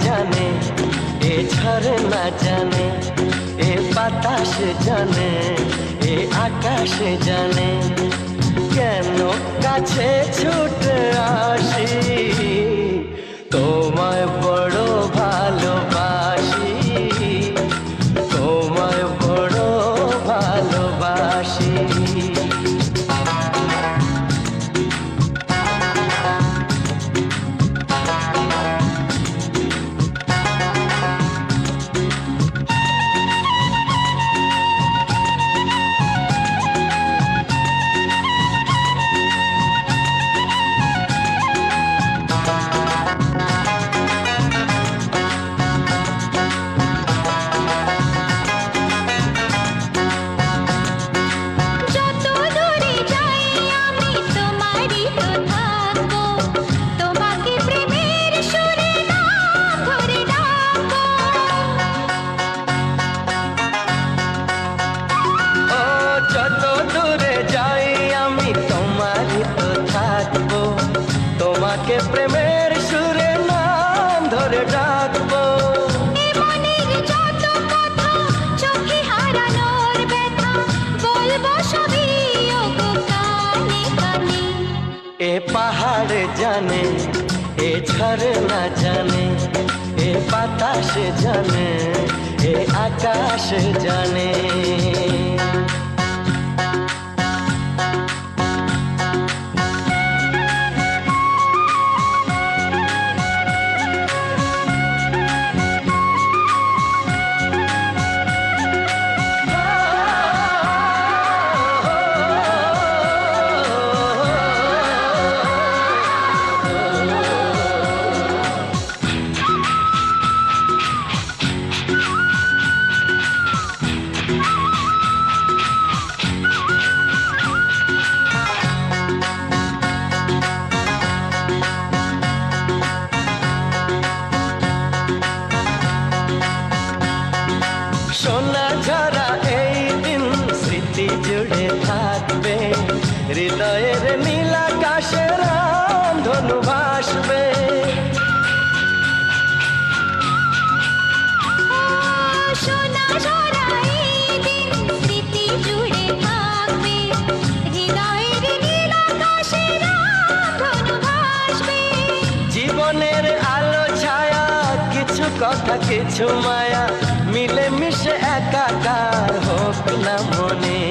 জানে, এ ঝরনা জানে, এ বাতাস জানে, এ আকাশ জানে, কেন কাছে ছুটে আসি, তোমায় বড় ভালোবাসি, তোমায় বড় ভালোবাসি। তোমাকে প্রেমের সুরে নাম ধরে ডাকবো, মনের যত কথা চোখে হারানোর ব্যথা বলবো সবই ওগো কানে কানে। এ পাহাড় জানে, এ ঝরনা জানে, এ বাতাস জানে, এ আকাশ জানে। সোনা ঝরা এই দিন স্মৃতি জুড়ে থাকবে, হৃদয়ের নীল আকাশে রামধনু ভাসবে। সোনা ঝরা এই দিন স্মৃতি জুড়ে থাকবে, হৃদয়ের নীল আকাশে রামধনু ভাসবে। জীবনের আলো ছায়া, কিছু কথা কিছু মায়া, মিলে মিশে একাকার হোক না মনে।